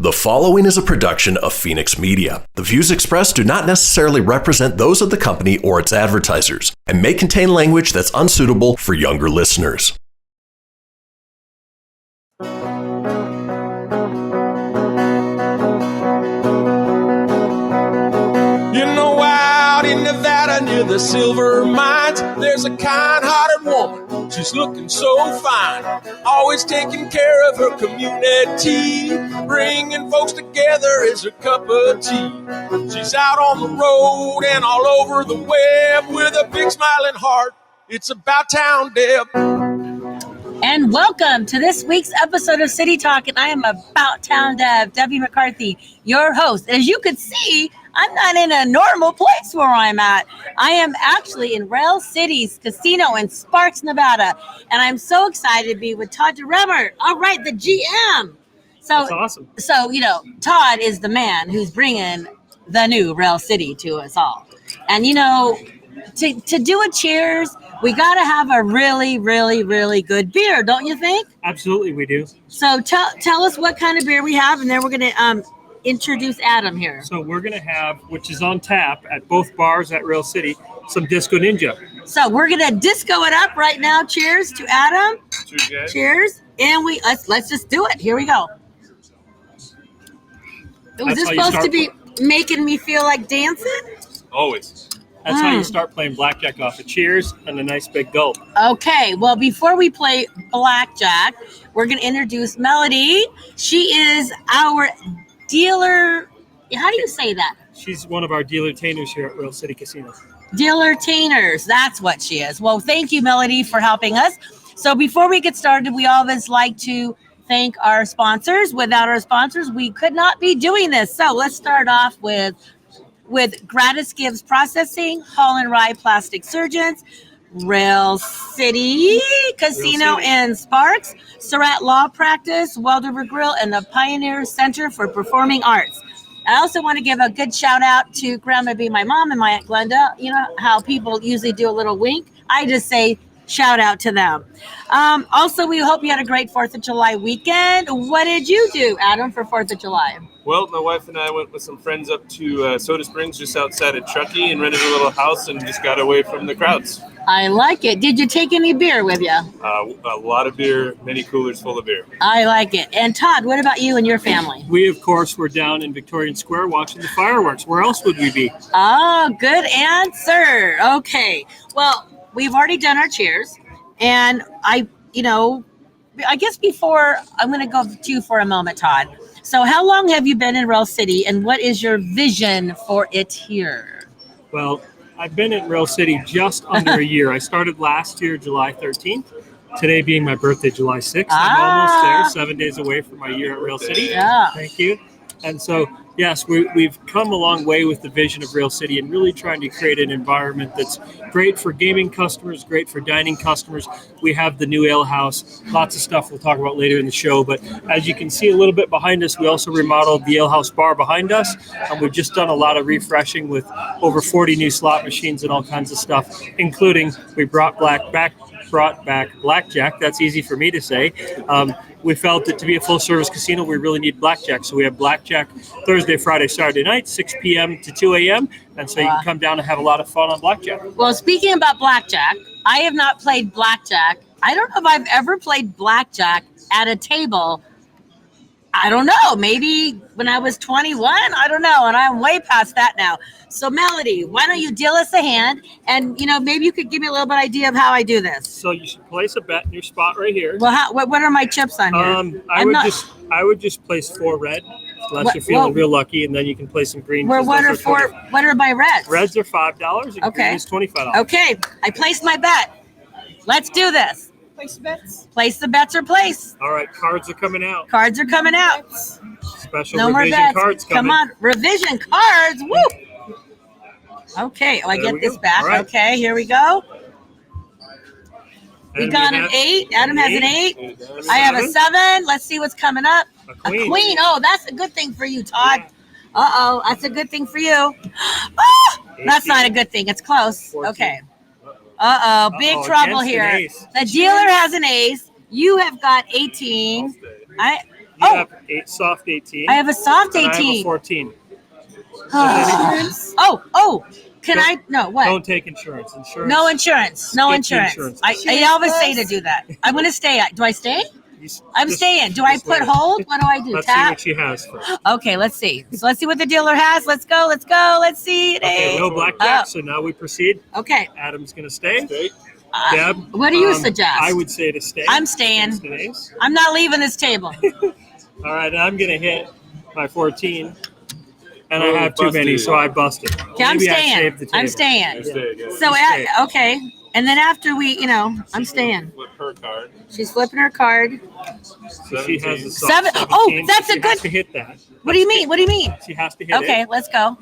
The following is a production of Fenix Media. The views expressed do not necessarily represent those of the company or its advertisers and may contain language that's unsuitable for younger listeners. You know, out in Nevada near the silver mines, there's a kind-hearted woman. She's looking so fine, always taking care of her community. Bringing folks together is her cup of tea. She's out on the road and all over the web with a big smiling heart. It's about town, Deb. And welcome to this week's episode of City Talk, and I am About Town Deb, Debbie McCarthy, your host. As you can see, I'm not in a normal place where I'm at. I am actually in Rail City's casino in Sparks, Nevada, and I'm so excited to be with Todd DeRemer. All right, the GM. That's awesome. So, Todd is the man who's bringing the new Rail City to us all. And, to do a cheers, we got to have a really, really, really good beer, don't you think? Absolutely, we do. So tell us what kind of beer we have, and then we're going to introduce Adam here. So we're going to have, which is on tap at both bars at Rail City, some Disco Ninja. So we're going to disco it up right now. Cheers to Adam. Cheers, guys. Cheers. And let's just do it. Here we go. Was this supposed to be making me feel like dancing? Always. That's how you start playing Blackjack off. A cheers and a nice big gulp. Okay, well, before we play Blackjack, we're going to introduce Melody. She is our dealer. How do you say that? She's one of our dealer-tainers here at Rail City Casino. Dealer-tainers, that's what she is. Well, thank you, Melody, for helping us. So before we get started, we always like to thank our sponsors. Without our sponsors, we could not be doing this. So let's start off with GratisGives Processing, Hall & Wrye Plastic Surgeons, Rail City Casino and Sparks, Surratt Law Practice, Weldover Grille, and the Pioneer Center for Performing Arts. I also want to give a good shout out to Grandma Be My Mom and my Aunt Glenda. You know how people usually do a little wink? I just say shout out to them. Also, we hope you had a great 4th of July weekend. What did you do, Adam, for 4th of July? Well, my wife and I went with some friends up to Soda Springs just outside of Truckee and rented a little house and just got away from the crowds. I like it. Did you take any beer with you? A lot of beer, many coolers full of beer. I like it. And Todd, what about you and your family? We, of course, were down in Victorian Square watching the fireworks. Where else would we be? Oh, good answer. Okay. Well, we've already done our cheers. And I guess before, I'm going to go to you for a moment, Todd. So how long have you been in Rail City, and what is your vision for it here? Well, I've been in Rail City just under a year. I started last year, July 13th. Today being my birthday, July 6th. I'm almost there, 7 days away from my year at Rail City. Yeah. Thank you. And so, yes, we've come a long way with the vision of Rail City and really trying to create an environment that's great for gaming customers, great for dining customers. We have the new ale house, lots of stuff we'll talk about later in the show. But as you can see a little bit behind us, we also remodeled the ale house bar behind us. And we've just done a lot of refreshing with over 40 new slot machines and all kinds of stuff, including we brought back Blackjack. That's easy for me to say. We felt that to be a full-service casino, we really need Blackjack. So we have Blackjack Thursday, Friday, Saturday night, 6 p.m. to 2 a.m. And so you can come down and have a lot of fun on Blackjack. Well, speaking about Blackjack, I have not played Blackjack. I don't know if I've ever played Blackjack at a table. I don't know. Maybe when I was 21. I don't know. And I'm way past that now. So, Melody, why don't you deal us a hand? And, maybe you could give me a little bit idea of how I do this. So you should place a bet in your spot right here. Well, what are my chips on here? I would just place 4 red, unless you're feeling real lucky, and then you can play some green. What are my reds? Reds are $5, and green is $25. Okay, I placed my bet. Let's do this. Place the bets. Place the bets or place. All right, cards are coming out. Cards are coming out. Special no revision more bets. Cards coming. Come on, revision cards. Woo! Okay, I get this back. Right. Okay, here we go. We And got an 8. Adam has an 8. I have a 7. Let's see what's coming up. A queen. Oh, that's a good thing for you, Todd. Uh-oh, that's a good thing for you. Oh, that's not a good thing. It's close. 14. Okay. Big trouble here. The dealer has an ace. You have got 18. You have soft 18. I have a soft and 18. I have a 14. Can I? No, what? Don't take insurance. No insurance. No Skip the insurance. insurance. I always say to do that. I'm going to stay. Do I stay? I'm staying. Do I put hold? What do I do? Let's Tap? see what she has first. Okay, let's see. So let's see what the dealer has. Let's go. Let's see. Okay, no blackjack. So now we proceed. Okay. Adam's going to stay. Deb, what do you suggest? I would say to stay. I'm staying. I'm not leaving this table. All right, I'm going to hit my 14. And I have too many, so I busted. Okay, I'm staying. I'm staying. So, okay. And then after I'm staying. Flip her card. She's flipping her card. So she has a 7. Oh, that's a good. She has to hit that. What do you mean? She has to hit it. Okay, let's go.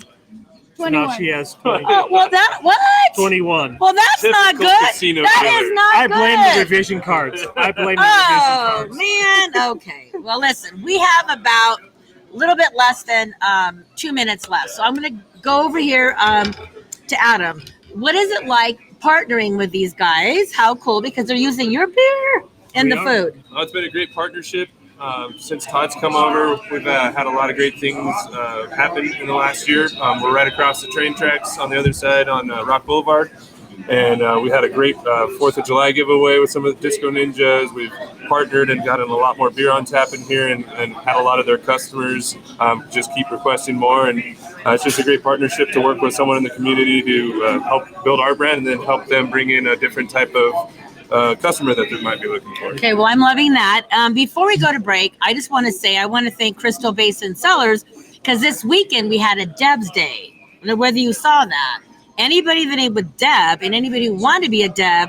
21. So now she has 20. Well, what? 21. Well, that's not good. That is not I good. blame the revision cards. Oh, man. Okay. Well, listen, we have about a little bit less than 2 minutes left. So I'm going to go over here to Adam. What is it like partnering with these guys? How cool, because they're using your beer and the food. It's been a great partnership. Since Todd's come over, we've had a lot of great things happen in the last year. We're right across the train tracks on the other side on Rock Boulevard. And we had a great 4th of July giveaway with some of the Disco Ninjas. We've partnered and gotten a lot more beer on tap in here and had a lot of their customers just keep requesting more. And it's just a great partnership to work with someone in the community to help build our brand and then help them bring in a different type of customer that they might be looking for. Okay, well, I'm loving that. Before we go to break, I just want to say I want to thank Crystal Basin Cellars because this weekend we had a Deb's Day. I don't know whether you saw that. Anybody that ain't with Deb and anybody who wanted to be a Deb,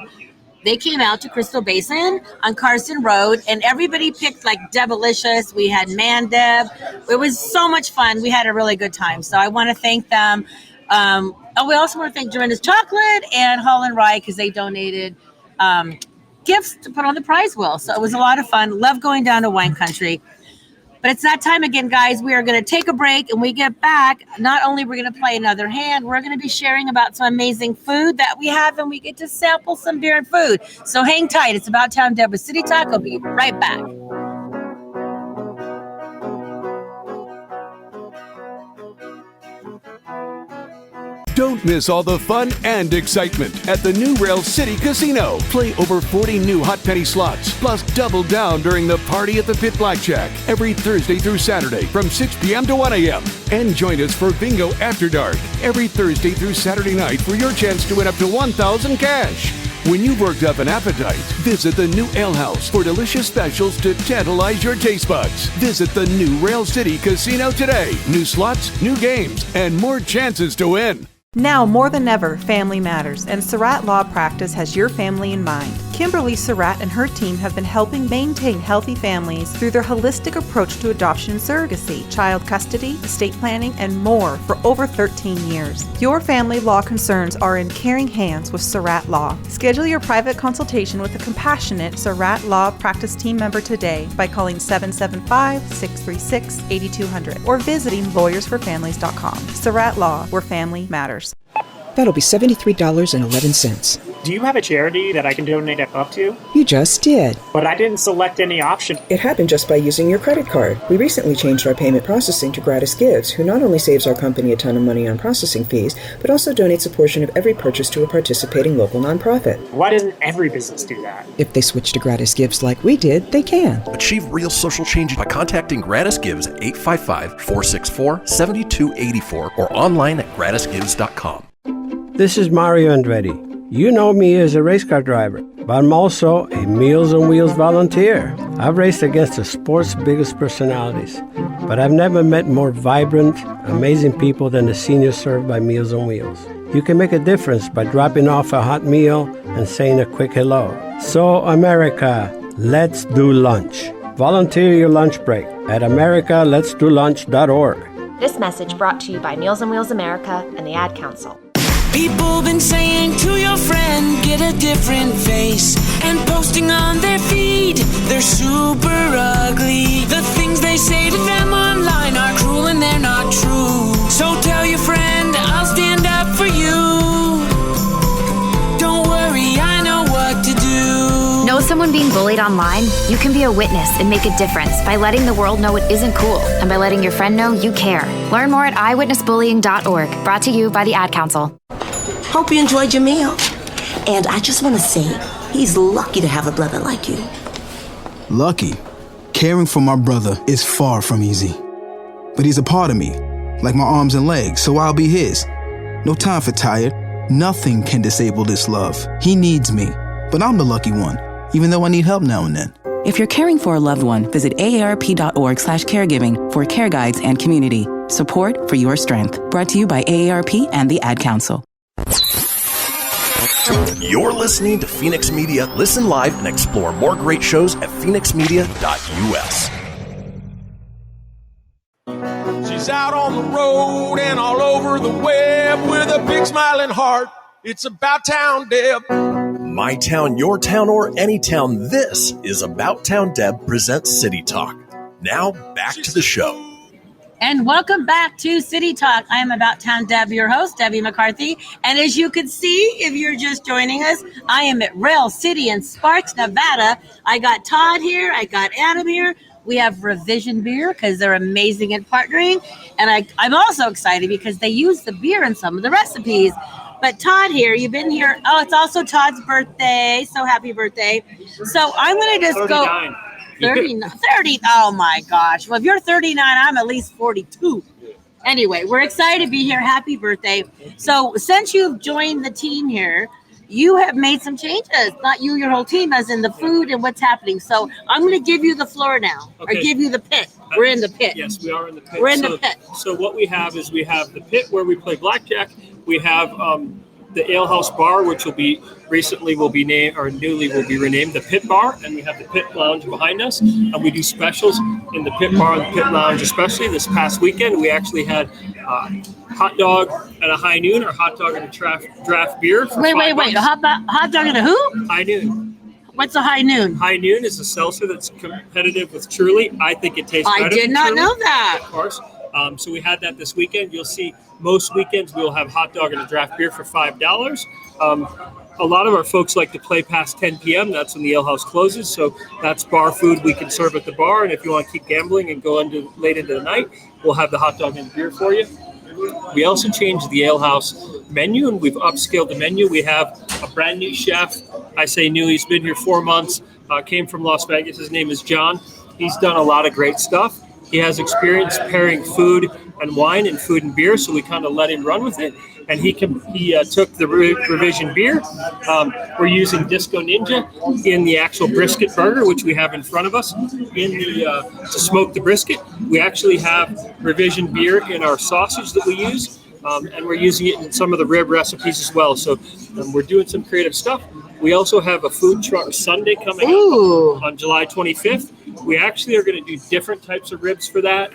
they came out to Crystal Basin on Carson Road, and everybody picked like Debalicious. We had Man Deb. It was so much fun. We had a really good time. So I want to thank them. We also want to thank DeRemer's Chocolate and Hall and Wrye because they donated gifts to put on the prize wheel. So it was a lot of fun. Love going down to wine country. But it's that time again, guys. We are going to take a break, and we get back. Not only we're going to play another hand, we're going to be sharing about some amazing food that we have, and we get to sample some beer and food. So hang tight. It's About Town Deb with City Talk. I'll be right back. Don't miss all the fun and excitement at the new Rail City Casino. Play over 40 new hot penny slots, plus double down during the Party at the Pit Blackjack every Thursday through Saturday from 6 p.m. to 1 a.m. And join us for Bingo After Dark every Thursday through Saturday night for your chance to win up to $1,000 cash. When you've worked up an appetite, visit the new Ale House for delicious specials to tantalize your taste buds. Visit the new Rail City Casino today. New slots, new games, and more chances to win. Now more than ever, family matters, and Surratt Law Practice has your family in mind. Kimberly Surratt and her team have been helping maintain healthy families through their holistic approach to adoption and surrogacy, child custody, estate planning, and more for over 13 years. Your family law concerns are in caring hands with Surratt Law. Schedule your private consultation with a compassionate Surratt Law Practice team member today by calling 775-636-8200 or visiting lawyersforfamilies.com. Surratt Law, where family matters. That'll be $73.11. Do you have a charity that I can donate up to? You just did. But I didn't select any option. It happened just by using your credit card. We recently changed our payment processing to GratisGives, who not only saves our company a ton of money on processing fees, but also donates a portion of every purchase to a participating local nonprofit. Why doesn't every business do that? If they switch to GratisGives like we did, they can. Achieve real social change by contacting GratisGives at 855-464-7284 or online at gratisgives.com. This is Mario Andretti. You know me as a race car driver, but I'm also a Meals on Wheels volunteer. I've raced against the sport's biggest personalities, but I've never met more vibrant, amazing people than the seniors served by Meals on Wheels. You can make a difference by dropping off a hot meal and saying a quick hello. So, America, let's do lunch. Volunteer your lunch break at americaletsdolunch.org. This message brought to you by Meals on Wheels America and the Ad Council. People been saying to your friend, get a different face, and posting on their feed, they're super ugly. The things they say to them online are cruel and they're not true. So tell your friend, I'll stand up for you. Don't worry, I know what to do. Know someone being bullied online? You can be a witness and make a difference by letting the world know it isn't cool and by letting your friend know you care. Learn more at eyewitnessbullying.org. Brought to you by the Ad Council. Hope you enjoyed your meal. And I just want to say, he's lucky to have a brother like you. Lucky? Caring for my brother is far from easy. But he's a part of me, like my arms and legs, so I'll be his. No time for tired. Nothing can disable this love. He needs me, but I'm the lucky one, even though I need help now and then. If you're caring for a loved one, visit aarp.org/caregiving for care guides and community. Support for your strength. Brought to you by AARP and the Ad Council. You're listening to Fenix Media. Listen live and explore more great shows at phoenixmedia.us. She's out on the road and all over the web with a big smiling heart. It's About Town Deb. My town, your town, or any town. This is About Town Deb presents City Talk. Now back to the show. And welcome back to City Talk. I am About Town Deb, your host, Debbie McCarthy. And as you can see, if you're just joining us, I am at Rail City in Sparks, Nevada. I got Todd here. I got Adam here. We have Revision Beer because they're amazing at partnering. And I'm also excited because they use the beer in some of the recipes. But Todd here, you've been here. Oh, it's also Todd's birthday. So happy birthday. So I'm going to just 39. go. 30. Oh my gosh. Well, if you're 39, I'm at least 42. Anyway, we're excited to be here. Happy birthday. So since you've joined the team here, you have made some changes. Not you, your whole team, as in the food and what's happening. So I'm going to give you the floor now, or give you the pit. We're in the pit. Yes, we are in the pit. We're in the pit. So what we have is we have the pit where we play blackjack. We have the Ale House Bar, which will be newly will be renamed the Pit Bar, and we have the Pit Lounge behind us, and we do specials in the Pit Bar and the Pit Lounge. Especially this past weekend, we actually had hot dog and a high noon, or hot dog and a draft beer. Wait! A hot dog and a who? High noon. What's a high noon? High noon is a seltzer that's competitive with Truly. I think it tastes better. I did not know that. Of course. So we had that this weekend. You'll see most weekends we'll have hot dog and a draft beer for $5. A lot of our folks like to play past 10 p.m. That's when the ale house closes. So that's bar food we can serve at the bar. And if you want to keep gambling and go late into the night, we'll have the hot dog and beer for you. We also changed the ale house menu, and we've upscaled the menu. We have a brand new chef. I say new. He's been here 4 months. Came from Las Vegas. His name is John. He's done a lot of great stuff. He has experience pairing food and wine and food and beer, so we kind of let him run with it. And he took the Revision Beer. We're using Disco Ninja in the actual brisket burger, which we have in front of us. To smoke the brisket, we actually have Revision Beer in our sausage that we use, and we're using it in some of the rib recipes as well. So we're doing some creative stuff. We also have a food truck Sunday coming up on July 25th. We actually are going to do different types of ribs for that.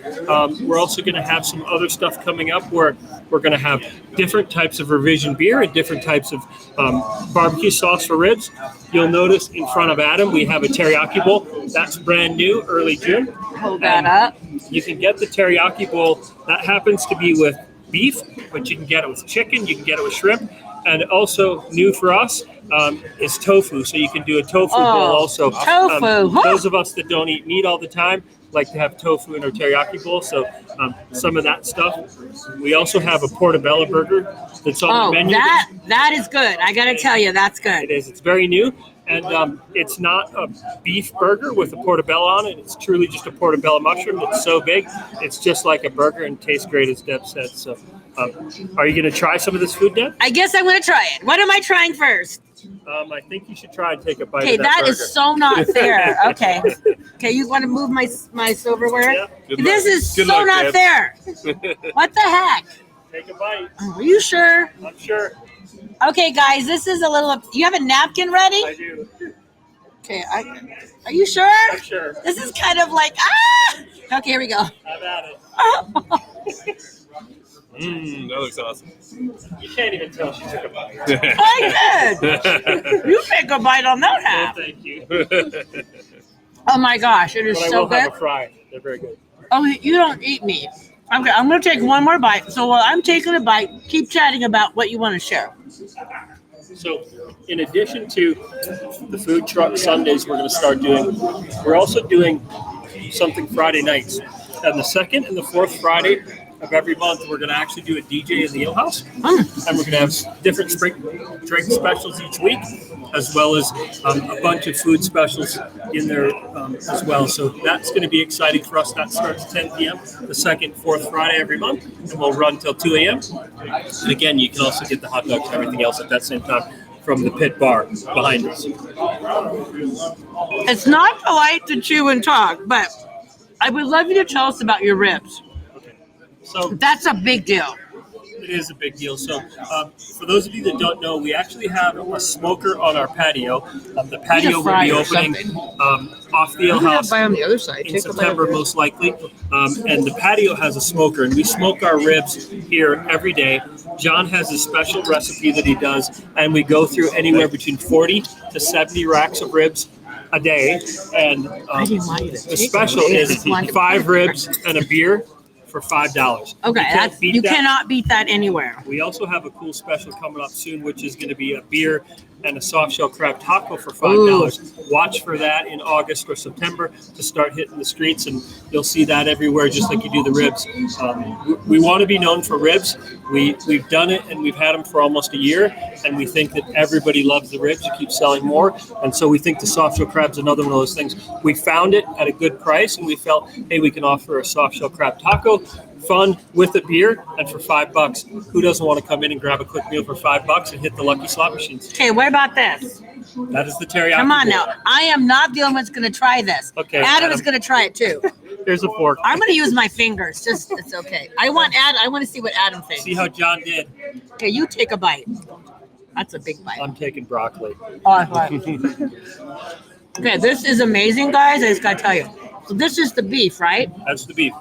We're also going to have some other stuff coming up where we're going to have different types of Revision Beer and different types of barbecue sauce for ribs. You'll notice in front of Adam, we have a teriyaki bowl. That's brand new, early June. Hold that up. You can get the teriyaki bowl. That happens to be with beef, but you can get it with chicken. You can get it with shrimp. And also new for us is tofu. So you can do a tofu bowl also. Tofu. Those of us that don't eat meat all the time like to have tofu in our teriyaki bowl. So some of that stuff. We also have a Portobello Burger that's on the menu. That is good. I got to tell you, that's good. It is. It's very new. And it's not a beef burger with a portobello on it. It's truly just a portobello mushroom. It's so big. It's just like a burger and tastes great, as Deb said. So are you going to try some of this food, Deb? I guess I'm going to try it. What am I trying first? I think you should try and take a bite of that burger. That is so not fair. Okay. Okay, you want to move my silverware? Yeah. This is so not fair. What the heck? Take a bite. Are you sure? I'm sure. Okay, guys, this is a little... You have a napkin ready? I do. Okay, are you sure? I'm sure. This is kind of like... Okay, here we go. Have at it. That looks awesome. You can't even tell she took a bite. I did. You take a bite on that half. Oh, thank you. Oh my gosh, it is so good. I will have a fry. They're very good. Oh, you don't eat meat. Okay, I'm going to take one more bite. So while I'm taking a bite, keep chatting about what you want to share. So in addition to the food truck Sundays we're going to start doing, we're also doing something Friday nights. And the second and the fourth Friday of every month, we're going to actually do a DJ in the ale house. And we're going to have different drink specials each week, as well as a bunch of food specials in there as well. So that's going to be exciting for us. That starts at 10 p.m. the second, fourth Friday every month, and we'll run till 2 a.m. And again, you can also get the hot dogs and everything else at that same time from the pit bar behind us. It's not polite to chew and talk, but I would love you to tell us about your ribs. So that's a big deal. It is a big deal. So for those of you that don't know, we actually have a smoker on our patio. The patio will be opening off the ale house on the other side. in September, most likely. And the patio has a smoker, and we smoke our ribs here every day. John has a special recipe that he does, and we go through anywhere between 40 to 70 racks of ribs a day. And the special is 5 ribs and a beer for $5. Okay, you cannot beat that anywhere. We also have a cool special coming up soon, which is going to be a beer and a soft shell crab taco for $5. Watch for that in August or September to start hitting the streets, and you'll see that everywhere, just like you do the ribs. We want to be known for ribs. We've done it, and we've had them for almost a year, and we think that everybody loves the ribs. You keep selling more, and so we think the soft shell crab's another one of those things. We found it at a good price, and we felt, hey, we can offer a soft shell crab taco, fun with a beer, and for $5. Who doesn't want to come in and grab a quick meal for $5 and hit the lucky slot machines? Okay, what about this? That is the teriyaki. Come on bowl. now. I am not the only one that's going to try this. Okay, Adam is going to try it too. There's a fork. I'm going to use my fingers. Just it's okay. I want to see what Adam thinks. See how John did. Okay, you take a bite. That's a big bite. I'm taking broccoli. Okay, this is amazing, guys. I just got to tell you. So this is the beef, right? That's the beef.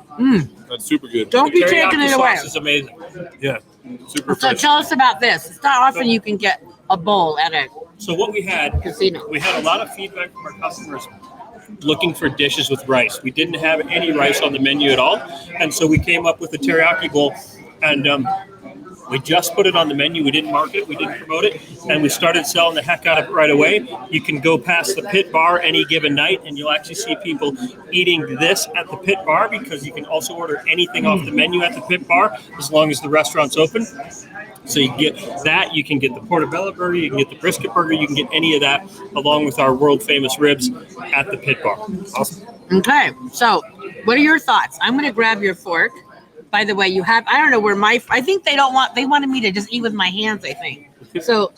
That's super good. Don't be taking it away. Sauce is amazing. Yeah, super So fresh. tell us about this. It's not often you can get a bowl at a So what we had, casino. We had a lot of feedback from our customers looking for dishes with rice. We didn't have any rice on the menu at all, and so we came up with the teriyaki bowl, and we just put it on the menu. We didn't market it. We didn't promote it. And we started selling the heck out of it right away. You can go past the pit bar any given night, and you'll actually see people eating this at the pit bar, because you can also order anything off the menu at the pit bar as long as the restaurant's open. So you can get that. You can get the Portobello Burger. You can get the brisket burger. You can get any of that along with our world-famous ribs at the pit bar. Awesome. Okay, so what are your thoughts? I'm going to grab your fork. By the way, I don't know where I think they wanted me to just eat with my hands, I think. So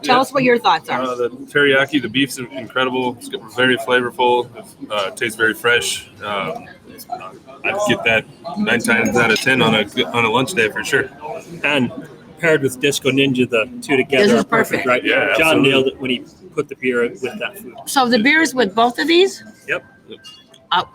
tell us what your thoughts are. The teriyaki, the beef's incredible. It's very flavorful. It tastes very fresh. I'd get that 9 times out of 10 on a lunch day for sure. And paired with Disco Ninja, the two together This is are perfect, right? Yeah, John absolutely. nailed it when he put the beer with that food. So the beer is with both of these? Yep. Oh.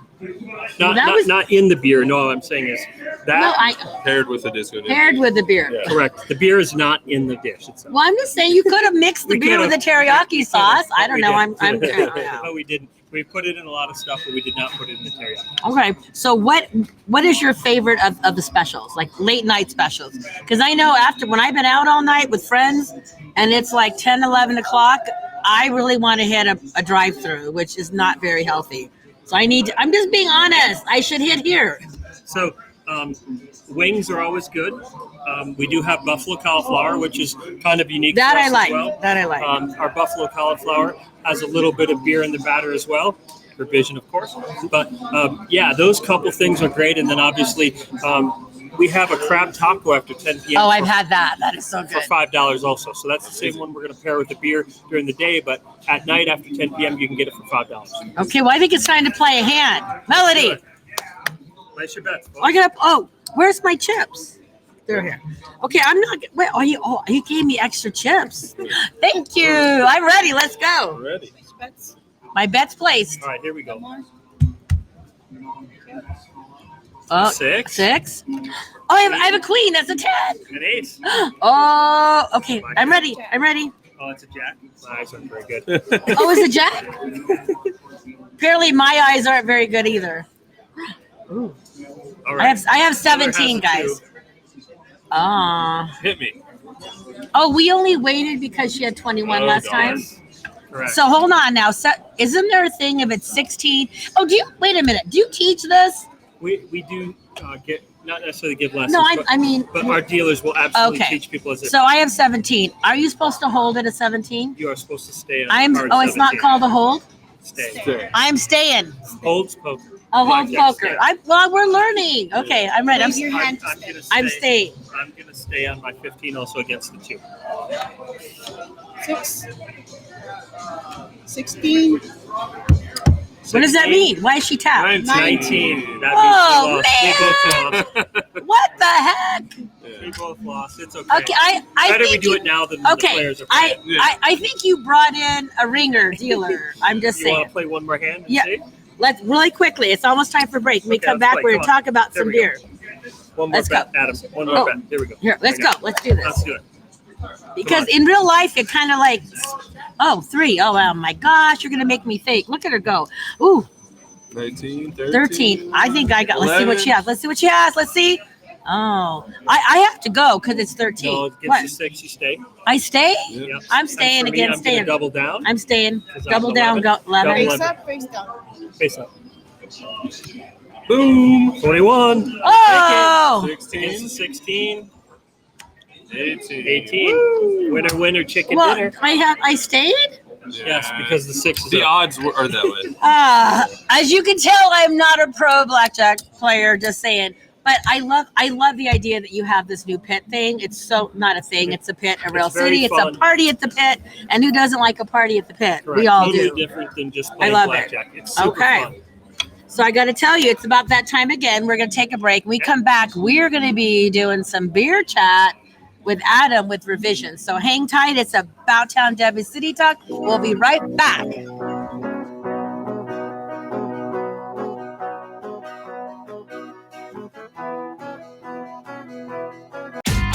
Not in the beer. No, I'm saying is that paired with the Disco Ninja. Paired with the beer. Yeah. Correct. The beer is not in the dish. It's Well, I'm just saying you could have mixed the We beer with the could've. teriyaki sauce. I don't know. I'm No, we didn't. We put it in a lot of stuff, but we did not put it in the teriyaki. Okay, so what is your favorite of the specials, like late night specials? Because I know when I've been out all night with friends and it's like 10, 11 o'clock, I really want to hit a drive-through, which is not very healthy. So I'm just being honest. I should hit here. So wings are always good. We do have buffalo cauliflower, which is kind of unique. That for us I like. As well. That I like. Our buffalo cauliflower has a little bit of beer in the batter as well. Revision, of course. But yeah, those couple things are great. And then obviously we have a crab taco after 10 p.m. Oh, I've had that. That is so good. For $5 also. So that's the same one we're going to pair with the beer during the day. But at night after 10 p.m., you can get it for $5. Okay, well, I think it's time to play a hand. Melody. Place your bets. Where's my chips? They're here. Okay, I'm not. Wait, you gave me extra chips. Thank you. I'm ready. Let's go. Ready. My bet's placed. All right, here we go. Oh, 6. 6. Oh, I have a queen. That's a 10. An ace. Oh, okay. I'm ready. Oh, it's a jack. My eyes aren't very good. Oh, is it jack? Apparently, my eyes aren't very good either. All right. I have 17, guys. Hit me. Oh, we only waited because she had 21 last time. Correct. So hold on now. So, isn't there a thing if it's 16? Oh, wait a minute. Do you teach this? We do not necessarily give lessons. No, but, I mean. But our dealers will absolutely teach people as So I have 17. Are you supposed to hold it at 17? You are supposed to stay on the card. Oh, it's not called a hold? Stay. I'm staying. Holds poker. Oh, hold poker. We're learning. Okay, I'm ready. I'm staying. I'm going to stay on my 15 also against the 2. 16. What does that mean? Why is she tapped? 19. That Oh, man. What the heck? We both lost. It's okay. Okay, I Better think we do it now than the players are playing. I think you brought in a ringer dealer. I'm just saying. You want to play one more hand? Yeah. Let's really quickly. It's almost time for break. When we come back, we're going to talk about some beer. One more bet, Adam. One more bet. Here we go. Here, let's go. Let's do this. Let's do it. Because in real life, it kind of like, 3. Oh my gosh, you're going to make me think. Look at her go. Ooh. 19, 13. I think I got. 11. Let's see what she has. Let's see. Oh, I have to go because it's 13. No, it gets you 6. You stay. I stay? Yep. I'm staying again. I'm gonna double down. I'm staying. Double 11. down. Go 11. Face up, face down. Face up. Boom. 21. Oh. 16. 16. 18. Winner, chicken dinner. I stayed? Yes, because the 6 is the up. odds are that way. As you can tell, I'm not a pro blackjack player, just saying. But I love the idea that you have this new pit thing. It's so not a thing, it's a pit, a real city. It's a party at the pit. And who doesn't like a party at the pit? Correct. We all totally do. Different than just playing I love blackjack. it. It's super fun. So I got to tell you, it's about that time again. We're going to take a break. When we come back, we're going to be doing some beer chat with Adam with revisions. So hang tight. It's About Town Debbie City Talk. We'll be right back.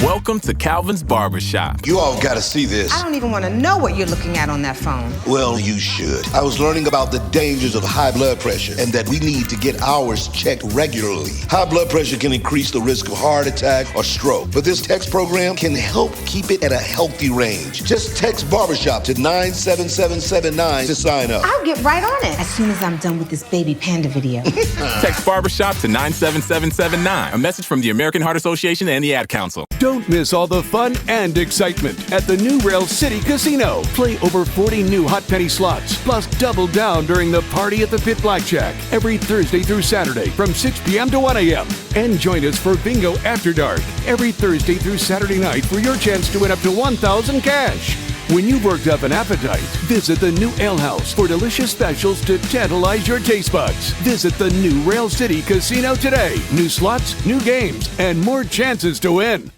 Welcome to Calvin's Barbershop. You all got to see this. I don't even want to know what you're looking at on that phone. Well, you should. I was learning about the dangers of high blood pressure and that we need to get ours checked regularly. High blood pressure can increase the risk of heart attack or stroke, but this text program can help keep it at a healthy range. Just text Barbershop to 97779 to sign up. I'll get right on it as soon as I'm done with this baby panda video. Text Barbershop to 97779. A message from the American Heart Association and the Ad Council. Don't miss all the fun and excitement at the new Rail City Casino. Play over 40 new hot penny slots, plus double down during the Party at the Pit Blackjack every Thursday through Saturday from 6 p.m. to 1 a.m. And join us for Bingo After Dark every Thursday through Saturday night for your chance to win up to $1,000 cash. When you've worked up an appetite, visit the new Ale House for delicious specials to tantalize your taste buds. Visit the new Rail City Casino today. New slots, new games, and more chances to win.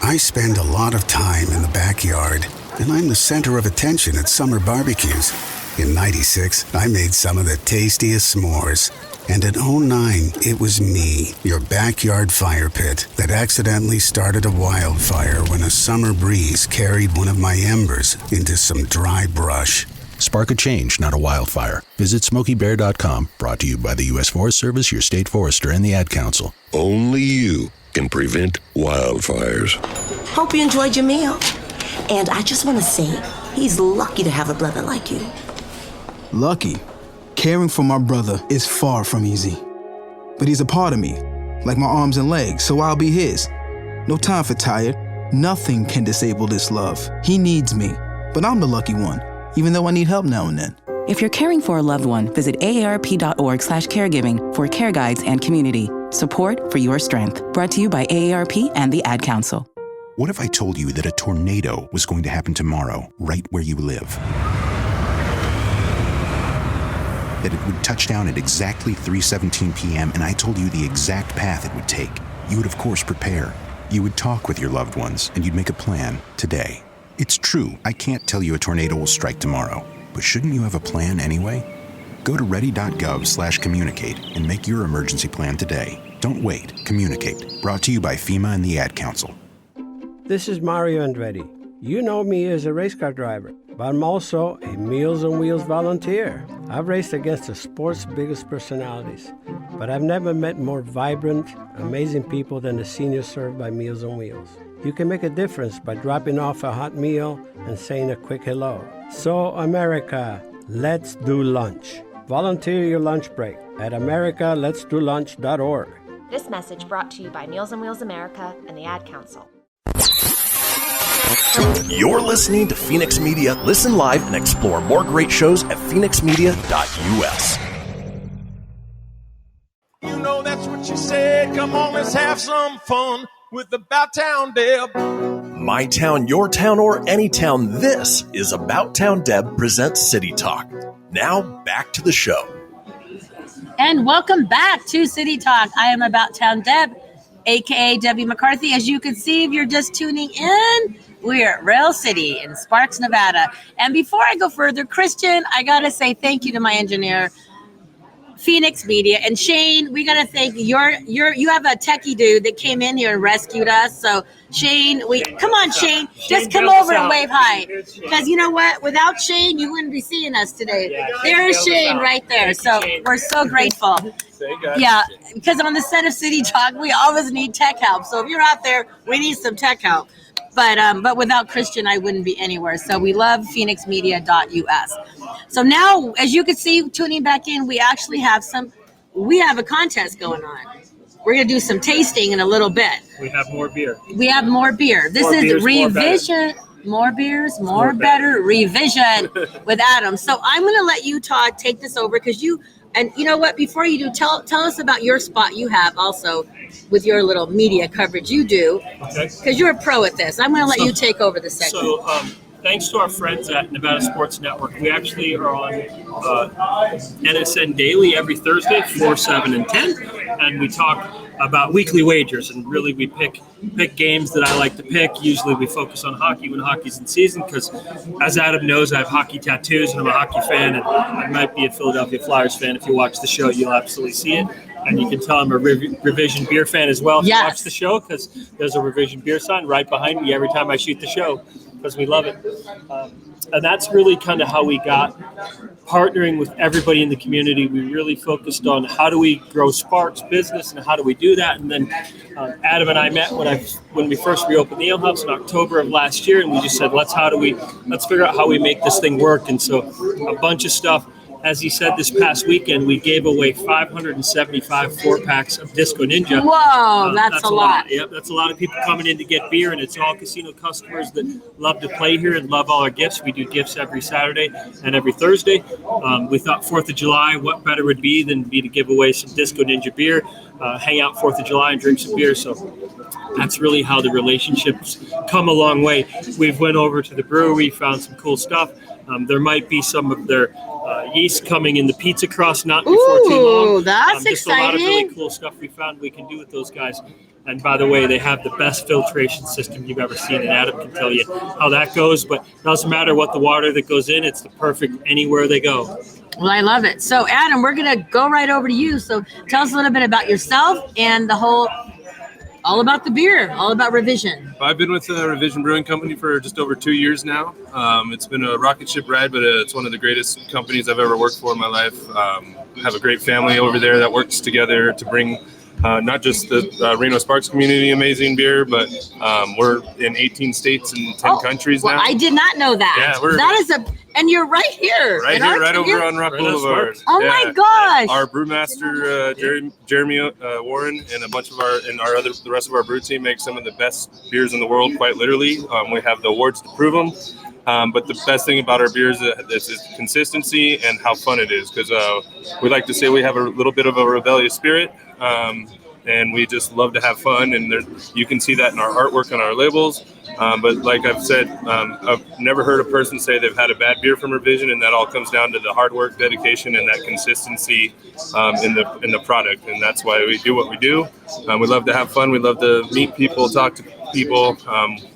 I spend a lot of time in the backyard, and I'm the center of attention at summer barbecues. In '96, I made some of the tastiest s'mores. And in '09, it was me, your backyard fire pit, that accidentally started a wildfire when a summer breeze carried one of my embers into some dry brush. Spark a change, not a wildfire. Visit SmokeyBear.com, brought to you by the U.S. Forest Service, your state forester, and the Ad Council. Only you can prevent wildfires. Hope you enjoyed your meal. And I just want to say, he's lucky to have a brother like you. Lucky? Caring for my brother is far from easy. But he's a part of me, like my arms and legs, so I'll be his. No time for tired. Nothing can disable this love. He needs me, but I'm the lucky one, even though I need help now and then. If you're caring for a loved one, visit aarp.org/caregiving for care guides and community. Support for your strength. Brought to you by AARP and the Ad Council. What if I told you that a tornado was going to happen tomorrow, right where you live? That it would touch down at exactly 3:17 p.m. and I told you the exact path it would take. You would, of course, prepare. You would talk with your loved ones, and you'd make a plan today. It's true, I can't tell you a tornado will strike tomorrow, but shouldn't you have a plan anyway? Go to ready.gov/communicate and make your emergency plan today. Don't wait. Communicate. Brought to you by FEMA and the Ad Council. This is Mario Andretti. You know me as a race car driver, but I'm also a Meals on Wheels volunteer. I've raced against the sport's biggest personalities, but I've never met more vibrant, amazing people than the seniors served by Meals on Wheels. You can make a difference by dropping off a hot meal and saying a quick hello. So, America, let's do lunch. Volunteer your lunch break at americaletsdolunch.org. This message brought to you by Meals on Wheels America and the Ad Council. You're listening to Fenix Media. Listen live and explore more great shows at phoenixmedia.us. You know that's what she said. Come on, let's have some fun with About Town Deb. My town, your town, or any town, this is About Town Deb presents City Talk. Now, back to the show. And welcome back to City Talk. I am About Town Deb, a.k.a. Debbie McCarthy. As you can see, if you're just tuning in, we're at Rail City in Sparks, Nevada. And before I go further, Christian, I got to say thank you to my engineer, Fenix Media. And Shane, we got to thank you have a techie dude that came in here and rescued us. So Shane, come on, Shane, just come over and wave hi. Because you know what? Without Shane, you wouldn't be seeing us today. There's Shane right there. So we're so grateful. Yeah, because on the set of City Talk, we always need tech help. So if you're out there, we need some tech help. But without Christian, I wouldn't be anywhere. So we love phoenixmedia.us. So now, as you can see, tuning back in, we actually have a contest going on. We're going to do some tasting in a little bit. We have more beer. This is revision. More beers, more better revision with Adam. So I'm going to let you, Todd, take this over because you know what? Before you do, tell us about your spot you have also with your little media coverage you do. Okay. Because you're a pro at this. I'm going to let you take over the segment. So thanks to our friends at Nevada Sports Network, we actually are on NSN Daily every Thursday, 4, 7, and 10, and we talk about weekly wagers, and really we pick games that I like to pick. Usually we focus on hockey when hockey's in season because, as Adam knows, I have hockey tattoos and I'm a hockey fan, and I might be a Philadelphia Flyers fan. If you watch the show, you'll absolutely see it. And you can tell I'm a Revision beer fan as well if you watch the show, because there's a Revision beer sign right behind me every time I shoot the show because we love it. And that's really kind of how we got partnering with everybody in the community. We really focused on how do we grow Sparks business and how do we do that. And then Adam and I met when we first reopened the ale house in October of last year, and we just said, let's figure out how we make this thing work. And so a bunch of stuff. As he said, this past weekend, we gave away 575 4-packs of Disco Ninja. Whoa, that's a lot. Yep, that's a lot of people coming in to get beer, and it's all casino customers that love to play here and love all our gifts. We do gifts every Saturday and every Thursday. We thought 4th of July, what better would be than to give away some Disco Ninja beer, hang out 4th of July and drink some beer. So that's really how the relationships come a long way. We've went over to the brewery, found some cool stuff. There might be some of their yeast coming in the pizza crust not before too long. Ooh, that's just exciting. A lot of really cool stuff we found we can do with those guys. And by the way, they have the best filtration system you've ever seen, and Adam can tell you how that goes. But it doesn't matter what the water that goes in, it's the perfect anywhere they go. Well, I love it. So, Adam, we're going to go right over to you. So tell us a little bit about yourself and all about the beer, all about Revision. I've been with Revision Brewing Company for just over 2 years now. It's been a rocket ship ride, but it's one of the greatest companies I've ever worked for in my life. Have a great family over there that works together to bring not just the Reno Sparks community amazing beer, but we're in 18 states and 10 countries now. I did not know that. Yeah, and you're right here. Right over on Rock Boulevard. Oh my gosh. Our brewmaster, Jeremy Warren, and the rest of our brew team make some of the best beers in the world, quite literally. We have the awards to prove them. But the best thing about our beers is consistency and how fun it is, because we like to say we have a little bit of a rebellious spirit, and we just love to have fun, and you can see that in our artwork on our labels. But like I've said, I've never heard a person say they've had a bad beer from Revision, and that all comes down to the hard work, dedication, and that consistency in the product, and that's why we do what we do. We love to have fun. We love to meet people, talk to people.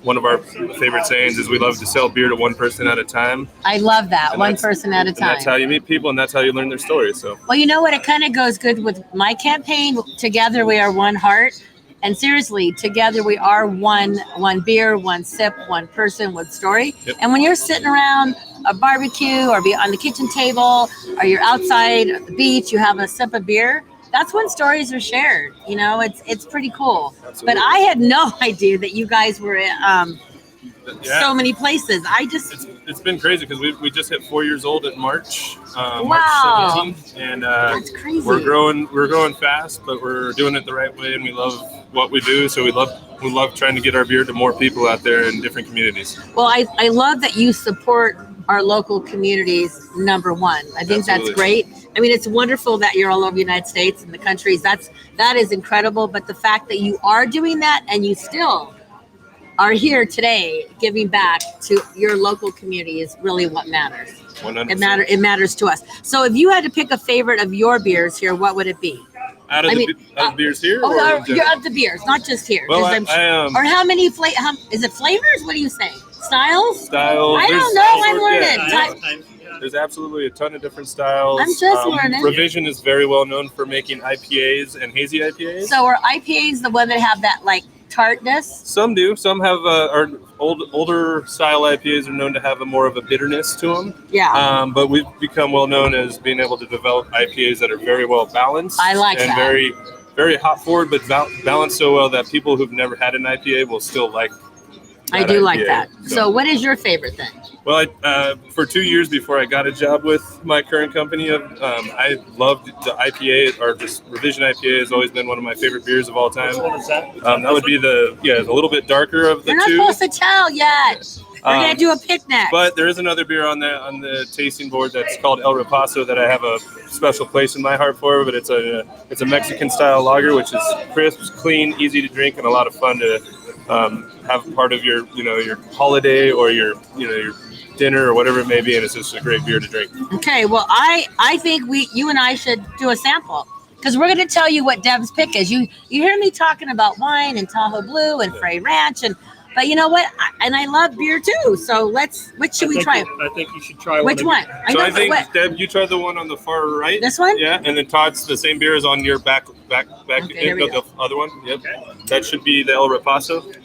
One of our favorite sayings is we love to sell beer to one person at a time. I love that, one person at a time. And that's how you meet people, and that's how you learn their stories. So, well, you know what? It kind of goes good with my campaign. Together we are one heart. And seriously, together we are one beer, one sip, one person, one story. Yep. And when you're sitting around a barbecue or be on the kitchen table, or you're outside at the beach, you have a sip of beer, that's when stories are shared. You know, it's pretty cool. Absolutely. But I had no idea that you guys were so many places. It's been crazy because we just hit 4 years old in March. Wow. March 17th, and That's crazy. we're growing fast, but we're doing it the right way, and we love what we do. So we love trying to get our beer to more people out there in different communities. Well, I love that you support our local communities, number one. I think that's great. I mean, it's wonderful that you're all over the United States and the countries. That is incredible. But the fact that you are doing that and you still are here today giving back to your local community is really what matters. 100%. It matters to us. So if you had to pick a favorite of your beers here, what would it be? Out of the beers here? You're of the beers, not just here. Well, or how many is it flavors? What do you say? Styles? I don't know. I'm learning. There's absolutely a ton of different styles. I'm just learning. Revision is very well known for making IPAs and hazy IPAs. So are IPAs the one that have that like tartness? Some do. Some have older style IPAs are known to have more of a bitterness to them. Yeah. But we've become well known as being able to develop IPAs that are very well balanced. I like and that. very, very hop forward, but balanced so well that people who've never had an IPA will still like. I do IPA. like that. So what is your favorite then? Well, for 2 years before I got a job with my current company, I loved the IPA, or just Revision IPA has always been one of my favorite beers of all time. Which one is that? That would be the little bit darker of the You're not two. supposed to tell yet. We're gonna do a picnic. But there is another beer on the tasting board that's called El Ripasso that I have a special place in my heart for. But it's a Mexican style lager, which is crisp, clean, easy to drink, and a lot of fun to have part of your holiday or your dinner or whatever it may be, and it's just a great beer to drink. Okay, well, I think you and I should do a sample because we're going to tell you what Deb's pick is. You hear me talking about wine and Tahoe Blue and Frey Ranch, but you know what? I love beer too. So which should we try? I think you should try which one. I think Deb, you try the one on the far right. This one? Yeah, and then Todd's the same beer is on your back. here we The other one. Yep. Okay. That should be the El Ripasso.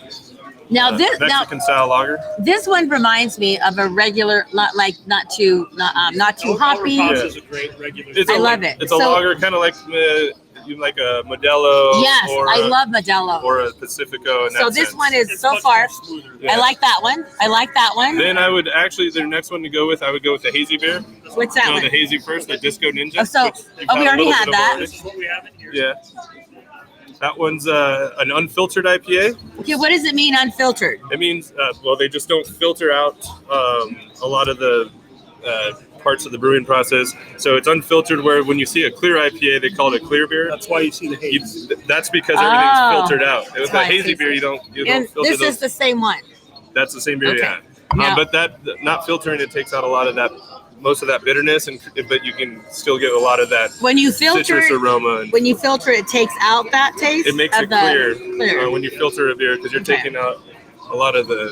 Now Mexican style lager. This one reminds me of a regular, not too hoppy. Is a great regular. I love it. It's a lager, kind of like a Modelo. Yes, I love Modelo. Or a Pacifico. So this one is so far. Yeah. I like that one. Then I would actually, the next one to go with, I would go with the hazy beer. What's that one? The hazy first, the Disco Ninja. We already had that. This is what we have in here. Yeah. That one's an unfiltered IPA. Okay, what does it mean, unfiltered? It means, they just don't filter out a lot of the parts of the brewing process. So it's unfiltered, where when you see a clear IPA, they call it a clear beer. That's why you see the haze. That's because everything's filtered out. With a hazy beer, you don't filter this is the same one. That's the same beer, okay. Yeah. But that, not filtering, it takes out a lot of that, most of that bitterness, but you can still get a lot of that when you filter citrus aroma. When you filter, it takes out that taste. It makes it clear when you filter a beer, because you're taking out a lot of the.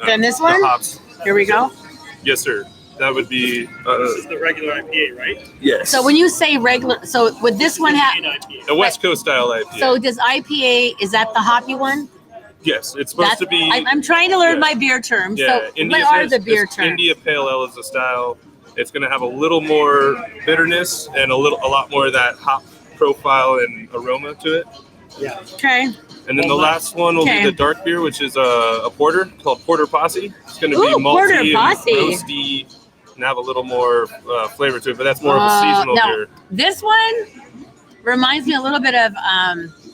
Then this one. The hops. Here we go. Yes, sir. That would be. This is the regular IPA, right? Yes. So when you say regular, so would this one have a West Coast style IPA? So does IPA? Is that the hoppy one? Yes, it's supposed to be. I'm trying to learn my beer terms. Yeah, so what are the beer terms? India Pale Ale is the style. It's going to have a little more bitterness and a lot more of that hop profile and aroma to it. Yeah. Okay. And then the last one will be the dark beer, which is a porter called Porter Posse. It's going to be malty and roasty and have a little more flavor to it, but that's more of a seasonal beer. This one reminds me a little bit of.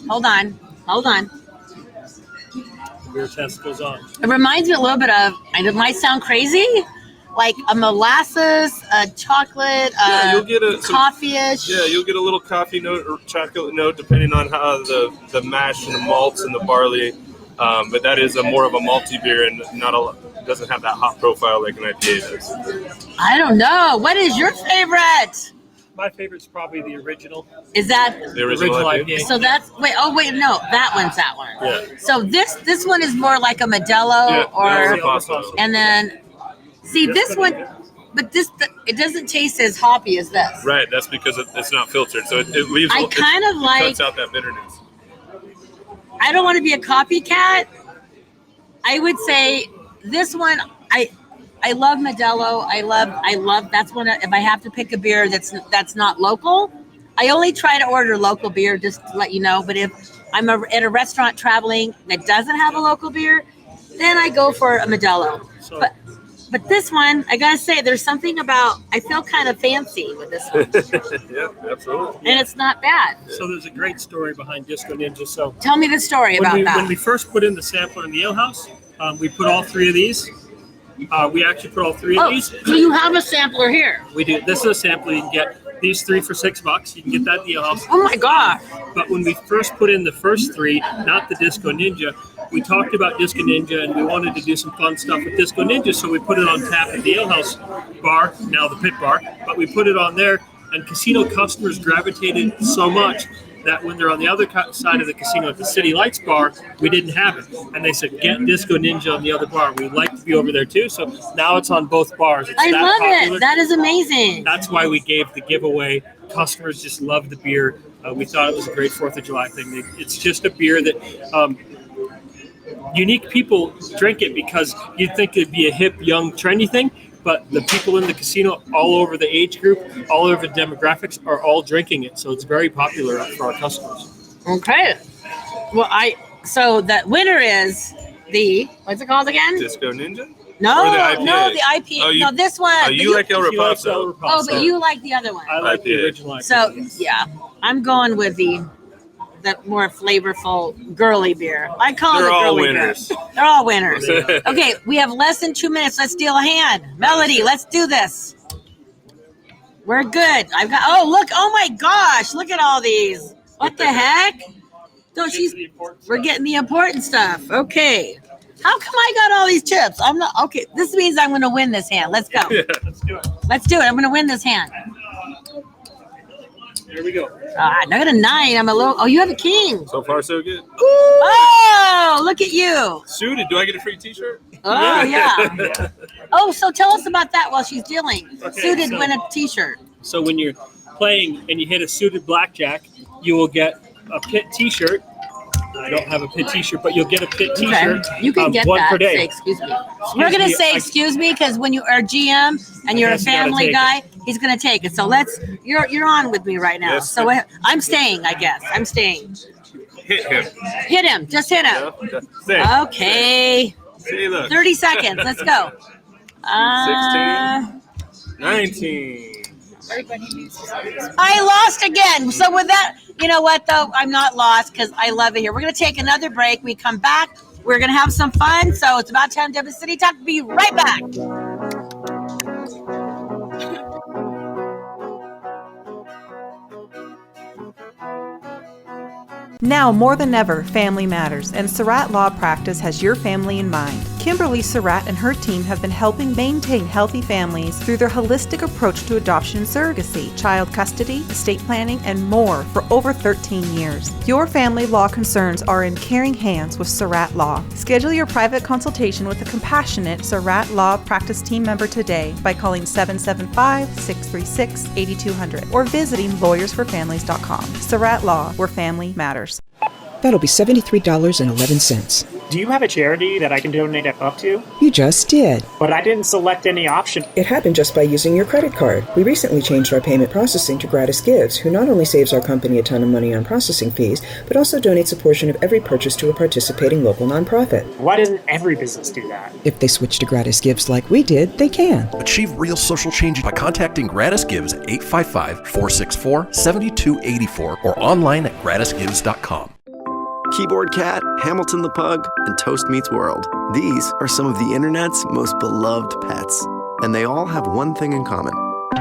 Hold on. Beer test goes on. It reminds me a little bit of. And it might sound crazy. Like a molasses, a chocolate, you'll get coffee-ish. You'll get a little coffee note or chocolate note depending on how the mash and the malts and the barley. But that is more of a malty beer and doesn't have that hop profile like an IPA does. I don't know. What is your favorite? My favorite's probably the original. Is that the original IPA? So that's no, that one's that one. Yeah. So this one is more like a Modelo and then. See this one, but it doesn't taste as hoppy as this. Right, that's because it's not filtered, so it leaves. I kind of cuts out that bitterness. I don't want to be a copycat. I would say this one. I love Modelo. I love. That's one. If I have to pick a beer that's not local, I only try to order local beer, just to let you know. But if I'm at a restaurant traveling that doesn't have a local beer, then I go for a Modelo. But this one, I gotta say, there's something about, I feel kind of fancy with this one. Yeah, absolutely. And it's not bad. So there's a great story behind Disco Ninja. So tell me the story about that. When we first put in the sampler in the ale house, we put all 3 of these. We actually put all 3 of these. So you have a sampler here? We do. This is a sampler. You can get these 3 for $6. You can get that at the ale house. Oh my gosh. But when we first put in the first 3, not the Disco Ninja, we talked about Disco Ninja and we wanted to do some fun stuff with Disco Ninja, so we put it on tap at the ale house bar, now the pit bar, but we put it on there, and casino customers gravitated so much that when they're on the other side of the casino at the City Lights bar, we didn't have it. And they said, get Disco Ninja on the other bar. We'd like to be over there too. So now it's on both bars. It's I that love popular. it. That is amazing. That's why we gave the giveaway. Customers just love the beer. We thought it was a great 4th of July thing. It's just a beer that unique people drink it because you'd think it'd be a hip, young, trendy thing. But the people in the casino, all over the age group, all over the demographics, are all drinking it. So it's very popular for our customers. Okay. Well, so the winner is the, what's it called again? Disco Ninja? No, Or the IPA? no, the IPA. Oh, no, this one. Oh, you like El Ripasso. Oh, but you like the other one. I like the original IPA. So, yeah, I'm going with the more flavorful girly beer. I call They're it all girly winners. beer. They're all winners. Okay, we have less than 2 minutes. Let's steal a hand. Melody, let's do this. We're good. Look, oh my gosh, look at all these. What the heck? We're getting the important stuff. Okay. How come I got all these chips? I'm not, okay, this means I'm going to win this hand. Let's go. Yeah, let's do it. Let's do it. I'm going to win this hand. Here we go. I got a 9. I'm a little, oh, you have a king. So far, so good. Oh, look at you. Suited. Do I get a free t-shirt? Oh, yeah. Oh, so tell us about that while she's dealing. Okay, Suited so- win a t-shirt. So when you're playing and you hit a suited blackjack, you will get a pit t-shirt. I don't have a pit t-shirt, but you'll get a pit t-shirt. Okay. You can get one that. per day. Say, excuse me. We're going to say excuse me because when you are GM and you're a guess you gotta family take guy, he's going to take it. So you're on with me right now. Yes, So I'm staying, I guess. I'm staying. Hit him. Hit him. Just hit him. Say. Okay. See, look. 30 seconds. Let's go. 16. 19. I lost again. So with that, you know what, though? I'm not lost because I love it here. We're going to take another break. We come back. We're going to have some fun. So it's about time to have a City Talk. Be right back. Now more than ever, family matters, and Surratt Law Practice has your family in mind. Kimberly Surratt and her team have been helping maintain healthy families through their holistic approach to adoption and surrogacy, child custody, estate planning, and more for over 13 years. Your family law concerns are in caring hands with Surratt Law. Schedule your private consultation with a compassionate Surratt Law Practice team member today by calling 775-636-8200 or visiting lawyersforfamilies.com. Surratt Law, where family matters. That'll be $73.11. Do you have a charity that I can donate up to? You just did. But I didn't select any option. It happened just by using your credit card. We recently changed our payment processing to GratisGives, who not only saves our company a ton of money on processing fees, but also donates a portion of every purchase to a participating local nonprofit. Why doesn't every business do that? If they switch to GratisGives like we did, they can. Achieve real social change by contacting GratisGives at 855-464-7284 or online at gratisgives.com. Keyboard Cat, Hamilton the Pug, and Toast Meets World. These are some of the internet's most beloved pets. And they all have one thing in common.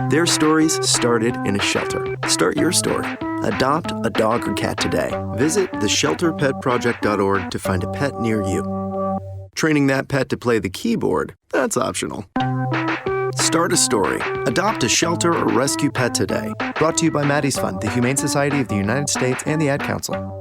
Their stories started in a shelter. Start your story. Adopt a dog or cat today. Visit theshelterpetproject.org to find a pet near you. Training that pet to play the keyboard, that's optional. Start a story. Adopt a shelter or rescue pet today. Brought to you by Maddie's Fund, the Humane Society of the United States, and the Ad Council.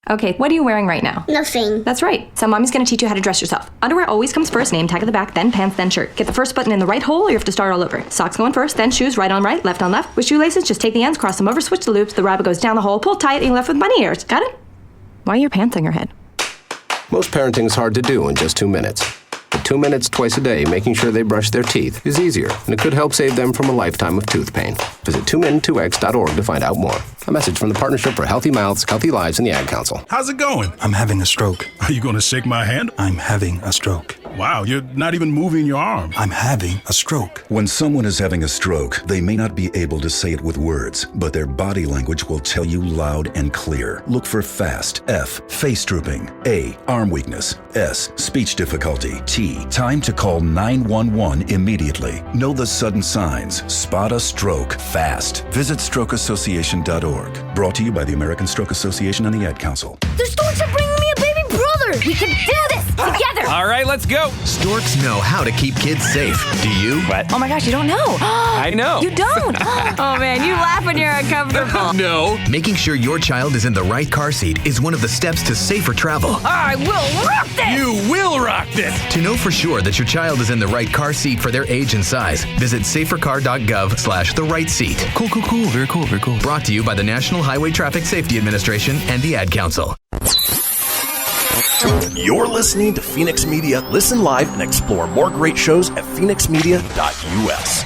Okay, what are you wearing right now? Nothing. That's right. So mommy's gonna teach you how to dress yourself. Underwear always comes first, name tag at the back, then pants, then shirt. Get the first button in the right hole or you have to start all over. Socks going first, then shoes, right on right, left on left. With shoelaces, just take the ends, cross them over, switch the loops, the rabbit goes down the hole, pull tight, and you're left with bunny ears. Got it? Why are your pants on your head? Most parenting is hard to do in just 2 minutes. But 2 minutes twice a day making sure they brush their teeth is easier, and it could help save them from a lifetime of tooth pain. Visit 2min2x.org to find out more. A message from the Partnership for Healthy Mouths, Healthy Lives, and the Ad Council. How's it going? I'm having a stroke. Are you going to shake my hand? I'm having a stroke. Wow, you're not even moving your arm. I'm having a stroke. When someone is having a stroke, they may not be able to say it with words, but their body language will tell you loud and clear. Look for FAST. F, face drooping. A, arm weakness. S, speech difficulty. T, time to call 911 immediately. Know the sudden signs. Spot a stroke fast. Visit strokeassociation.org. Brought to you by the American Stroke Association and the Ad Council. The storks are bringing me a baby brother. We can do this together. All right, let's go. Storks know how to keep kids safe. Do you? What? Oh my gosh, you don't know. I know. You don't? Oh man, you laugh when you're uncomfortable. No. Making sure your child is in the right car seat is one of the steps to safer travel. I will rock this. You will rock this. To know for sure that your child is in the right car seat for their age and size, visit safercar.gov/the right seat. Cool. Very cool. Brought to you by the National Highway Traffic Safety Administration and the Ad Council. You're listening to Fenix Media. Listen live and explore more great shows at phoenixmedia.us.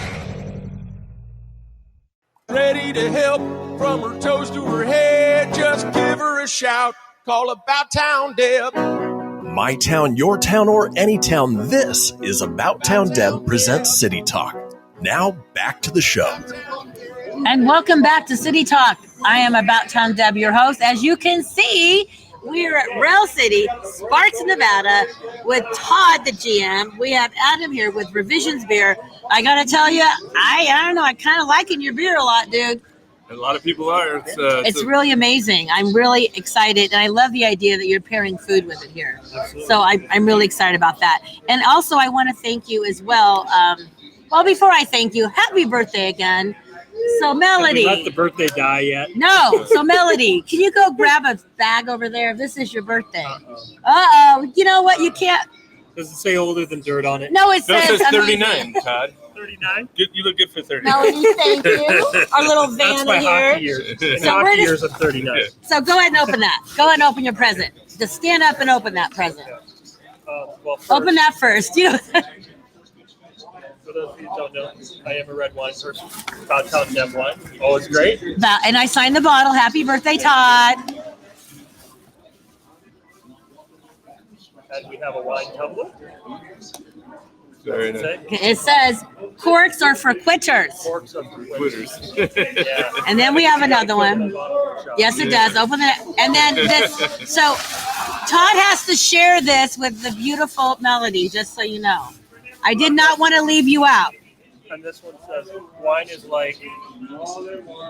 Ready to help from her toes to her head. Just give her a shout. Call About Town Deb. My town, your town, or any town, this is About Town Deb presents City Talk. Now, back to the show. And welcome back to City Talk. I am About Town Deb, your host. As you can see, we're at Rail City, Sparks, Nevada, with Todd, the GM. We have Adam here with Revisions Beer. I got to tell you, I don't know, I kind of liking your beer a lot, dude. A lot of people are. It's really amazing. I'm really excited, and I love the idea that you're pairing food with it here. Absolutely. So I'm really excited about that. And also, I want to thank you as well. Well, before I thank you, happy birthday again. So, Melody. Have we let the birthday die yet? No. So, Melody, can you go grab a bag over there? This is your birthday. Uh-oh. You know what? You can't. Does it say older than dirt on it? No, it says 39, Todd. 39? You look good for 30. Melody, thank you. Our little Vanna That's my here. hockey years. So Hockey years of 39. So go ahead and open that. Go ahead and open your present. Just stand up and open that present. Well, first, open that first. You know. For those of you who don't know, I am a red wine person. About Town Deb wine. Always great. And I signed the bottle. Happy birthday, Todd. And we have a wine tumbler. Very nice. It says, corks are for quitters. Corks are for quitters. Yeah. And then we have another one. Yes, it does. Open it. And then this. So Todd has to share this with the beautiful Melody, just so you know. I did not want to leave you out. And this one says, wine is like...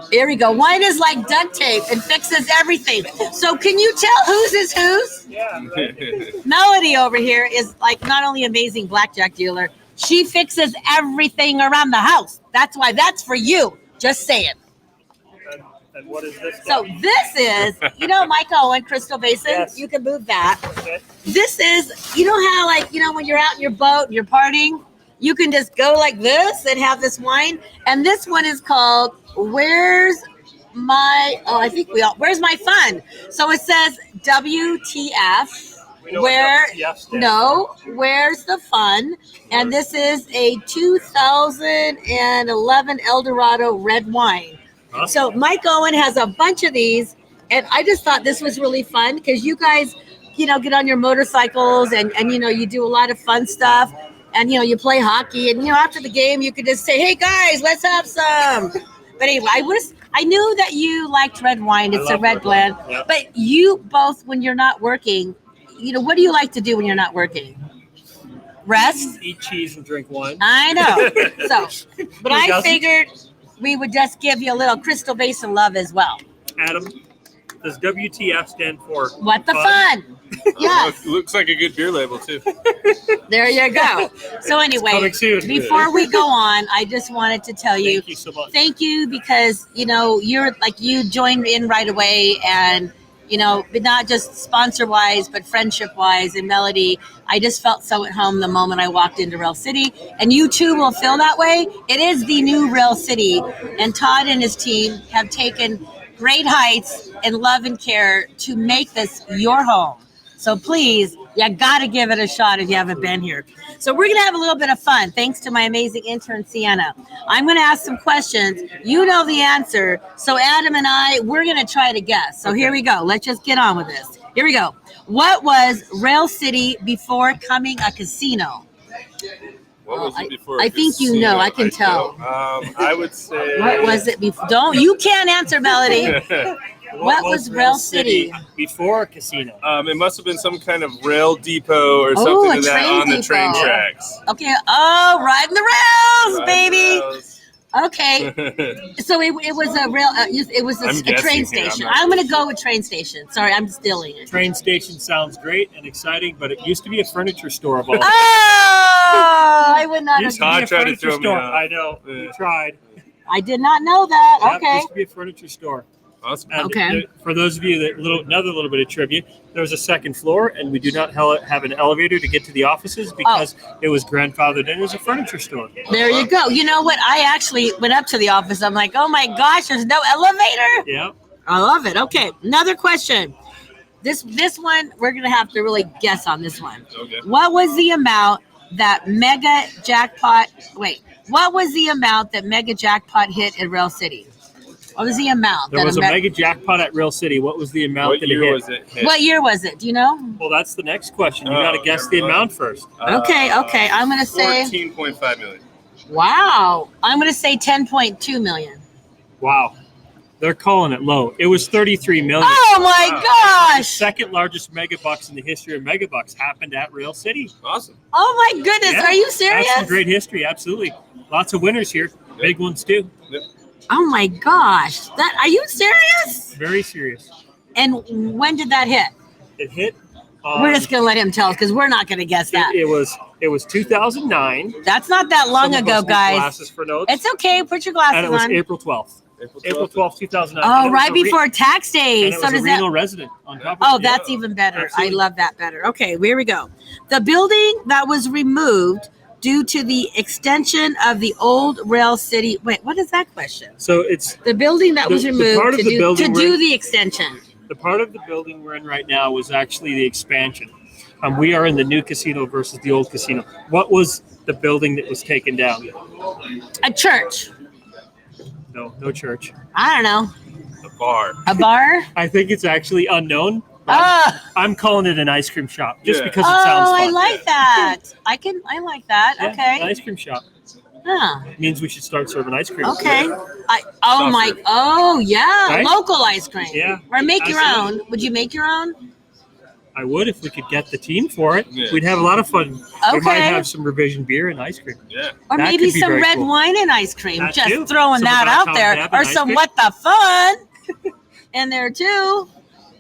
Here we go. Wine is like duct tape and fixes everything. So can you tell whose is whose? Yeah, right. Melody over here is like not only amazing blackjack dealer, she fixes everything around the house. That's why that's for you. Just saying. And what is this? So this is, you know, Mike Owen, Crystal Basin. Yes. You can move that. Okay. This is, you know how like, you know, when you're out in your boat and you're partying, you can just go like this and have this wine. And this one is called Where's My Fun? So it says WTF. Where's the fun? And this is a 2011 El Dorado red wine. Awesome. So Mike Owen has a bunch of these, and I just thought this was really fun because you guys, you know, get on your motorcycles and you know, you do a lot of fun stuff. And, you know, you play hockey, and, you know, after the game, you could just say, hey, guys, let's have some. But anyway, I knew that you liked red wine. It's a red blend. Yep. But you both, when you're not working, you know, what do you like to do when you're not working? Rest? Eat cheese and drink wine. I know. But I figured we would just give you a little Crystal Basin love as well. Adam, does WTF stand for? What the fun? Yes. Looks like a good beer label, too. There you go. So anyway, before we go on, I just wanted to tell you, thank you so much. Thank you because, you know, you joined in right away and, you know, but not just sponsor-wise, but friendship-wise and Melody. I just felt so at home the moment I walked into Rail City. And you too will feel that way. It is the new Rail City. And Todd and his team have taken great heights in love and care to make this your home. So please, you got to give it a shot if you haven't been here. So we're going to have a little bit of fun thanks to my amazing intern, Sienna. I'm going to ask some questions. You know the answer. So Adam and we're going to try to guess. So here we go. Let's just get on with this. Here we go. What was Rail City before coming a casino? What was it before? I think you know. I can tell. I would say. What was it before? You can't answer, Melody. What was Rail City before a casino? It must have been some kind of rail depot or something like that on the train tracks. Okay. Oh, riding the rails, baby. Okay. So it was a rail. It was a train station. I'm going to go with train station. Sorry, I'm stealing it. Train station sounds great and exciting, but it used to be a furniture store of all. Oh, I would not have Todd tried to throw me off. I know. You tried. I did not know that. Yep, Okay. It used to be a furniture store. Awesome. And okay. For those of you that another little bit of trivia, there was a second floor, and we do not have an elevator to get to the offices because it was grandfathered in as a furniture store. There you go. You know what? I actually went up to the office. I'm like, oh my gosh, there's no elevator. Yeah. I love it. Okay, another question. This one we're gonna have to really guess on this one. Okay. What was the amount that Mega Jackpot? What was the amount that Mega Jackpot hit at Rail City? What was the amount? There was a mega jackpot at Rail City. What was the amount that it hit? What year was it? Do you know? Well, that's the next question. You got to guess the amount first. Okay. I'm going to say 14.5 million. Wow. I'm going to say 10.2 million. Wow. They're calling it low. It was 33 million. Oh my gosh. The second largest megabucks in the history of megabucks happened at Rail City. Awesome. Oh my goodness. Yeah. Are you serious? That's some great history. Absolutely. Lots of winners here. Yep. Big ones too. Yep. Oh my gosh. Are you serious? Very serious. And when did that hit? It hit. We're just going to let him tell us because we're not going to guess that. It was 2009. That's not that long ago, guys. Glasses for notes. It's okay. Put your glasses on. And it was April 12th. April 12th, 2009. Oh, right before tax day. And it was a Reno resident on top of it. Oh, that's even better. Absolutely. I love that better. Okay, here we go. The building that was removed due to the extension of the old Rail City. Wait, what is that question? So it's the building that was removed to do the extension. The part of the building we're in right now was actually the expansion. We are in the new casino versus the old casino. What was the building that was taken down? A church. No church. I don't know. A bar. A bar? I think it's actually unknown. I'm calling it an ice cream shop just because it sounds fun. I like that. I like that. Yeah, okay. An ice cream shop. Huh. Means we should start serving ice cream. Okay. Right? Local ice cream. Yeah. Or make your own. Would you make your own? I would if we could get the team for it. Yeah. We'd have a lot of fun. Okay. We might have some revision beer and ice cream. Yeah. Or that maybe some red cool. wine and ice cream. That Just too. throwing Some that out there. Or some cream. what the fun in there too.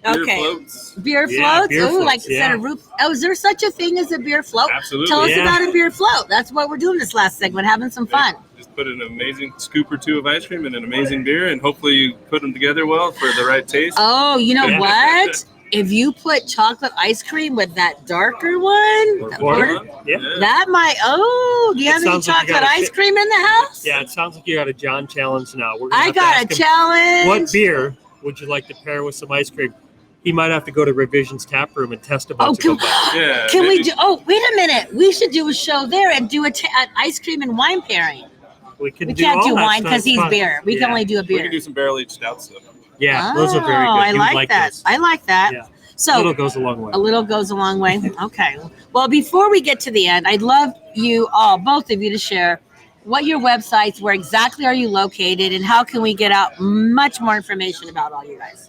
Okay. Beer floats. Beer floats. Like instead of roof. Oh, is there such a thing as a beer float? Absolutely. Tell us about a beer float. That's what we're doing this last segment, having some fun. Just put an amazing scoop or two of ice cream and an amazing beer, and hopefully you put them together well for the right taste. Oh, you know what? If you put chocolate ice cream with that darker one, that might. Oh, do you have any chocolate ice cream in the house? Yeah, it sounds like you got a John challenge now. I got a challenge. What beer would you like to pair with some ice cream? He might have to go to Revision's tap room and test a bunch of them. Can we do? Oh, wait a minute. We should do a show there and do an ice cream and wine pairing. We can't do wine because he's beer. We can only do a beer. We can do some barrel-aged stouts though. Yeah, those are very good. I like that. Those. I like that. Yeah. So a little goes a long way. A little goes a long way. Okay. Well, before we get to the end, I'd love you all, both of you, to share what your websites, where exactly are you located, and how can we get out much more information about all you guys?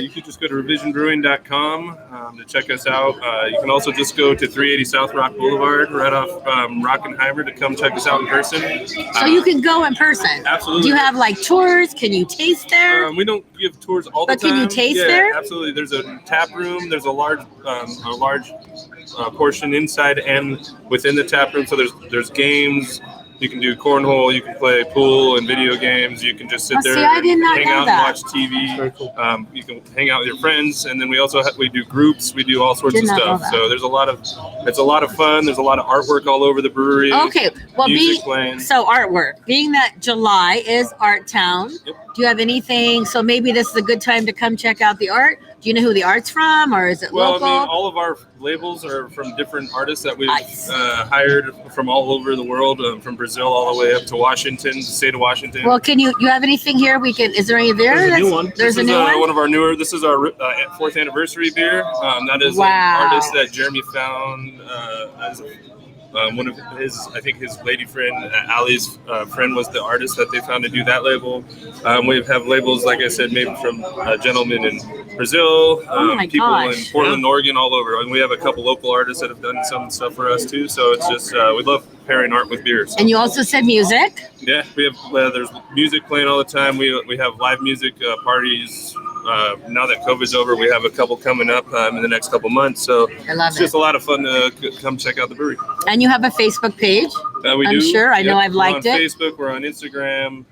You can just go to revisionbrewing.com to check us out. You can also just go to 380 South Rock Boulevard, right off Rockenheimer, to come check us out in person. So you can go in person? Absolutely. Do you have like tours? Can you taste there? We don't give tours all the time. But can you taste there? Absolutely. There's a tap room. There's a large portion inside and within the tap room. So there's games. You can do cornhole, you can play pool and video games, you can just sit there I did not hang know out that. and watch TV. You can hang out with your friends, and then we also we do groups, we do all sorts Did of not know stuff. that. So there's it's a lot of fun. There's a lot of artwork all over the brewery. Okay, well, music playing. so artwork. Being that July is Art Town, do you have anything? So maybe this is a good time to come check out the art. Do you know who the art's from, or is it local? I mean, all of our labels are from different artists that we've hired from all over the world, from Brazil all the way up to Washington, the state of Washington. Well, you have anything here? Is there any there? There's a new one. There's This a is new one. one of our newer. This is our 4th anniversary beer. That is an artist that Jeremy found as one of I think his lady friend, Allie's friend, was the artist that they found to do that label. We have labels, like I said, made from gentlemen in Brazil, people in Portland, Oregon, all over. And we have a couple local artists that have done some stuff for us too. So it's just, we love pairing art with beers. And you also said music? Yeah, we have, there's music playing all the time. We have live music parties. Now that COVID's over, we have a couple coming up in the next couple months. So it's just a lot of fun to come check out the brewery. And you have a Facebook page? We I'm do. sure. I know I've liked it. We're on it. Facebook. We're on Instagram.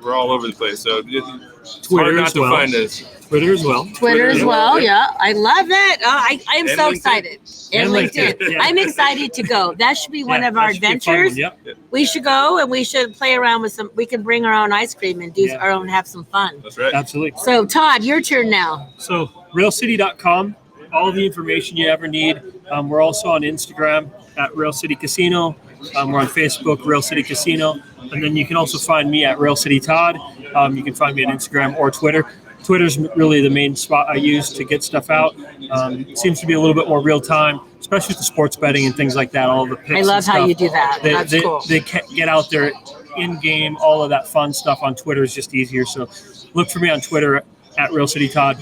We're all over the place. So it's Twitter hard not as to well. find us. Twitter as well. Twitter as well, yeah. I love it. I am And so LinkedIn. excited. And LinkedIn. Yeah. I'm excited to go. That should be one of our that should be a fun one, adventures. yep. We should go and we should play around with we can bring our own ice cream and do our own, have some fun. That's right. Absolutely. So Todd, your turn now. So railcity.com, all the information you ever need. We're also on Instagram at Rail City Casino. We're on Facebook, Rail City Casino. And then you can also find me at Rail City Todd. You can find me on Instagram or Twitter. Twitter's really the main spot I use to get stuff out. It seems to be a little bit more real time, especially with the sports betting and things like that. All the picks I love and how stuff. you do that. That's cool. They get out there in game. All of that fun stuff on Twitter is just easier. So look for me on Twitter at Rail City Todd.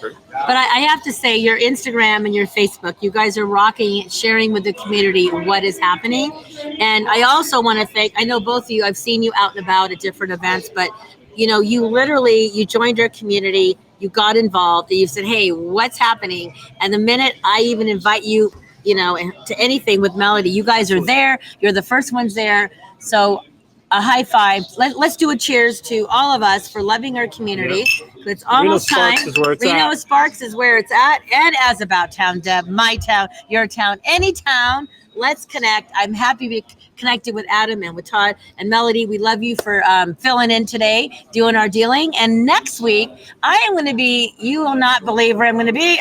But I have to say, your Instagram and your Facebook, you guys are rocking it, sharing with the community what is happening. And I also want to thank, I know both of you, I've seen you out and about at different events, but you know, you joined our community, you got involved, and you said, hey, what's happening? And the minute I even invite you, to anything with Melody, you guys are there. You're the first ones there. So a high five. Let's do a cheers to all of us for loving our community. Yeah. It's almost time. Reno Sparks is where it's at. And as About Town, Deb, my town, your town, any town. Let's connect. I'm happy to be connected with Adam and with Todd and Melody. We love you for filling in today, doing our dealing. And next week, I am going to be, you will not believe where I'm going to be.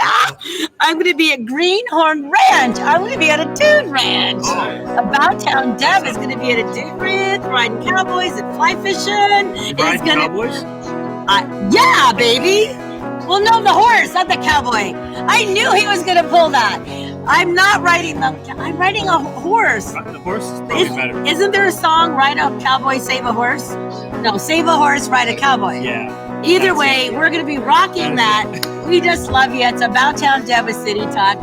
I'm going to be at Greenhorn Ranch. I'm going to be at a dude ranch. About Town Deb is going to be at a dude ranch, riding cowboys and fly fishing. Riding cowboys? Yeah, baby. Well, no, the horse, not the cowboy. I knew he was going to pull that. I'm not riding I'm riding a horse. The horse is probably better. Isn't there a song, Ride a Cowboy, Save a Horse? No, Save a Horse, Ride a Cowboy. Yeah. Either way, we're going to be rocking that. We just love you. It's About Town Deb with City Talk.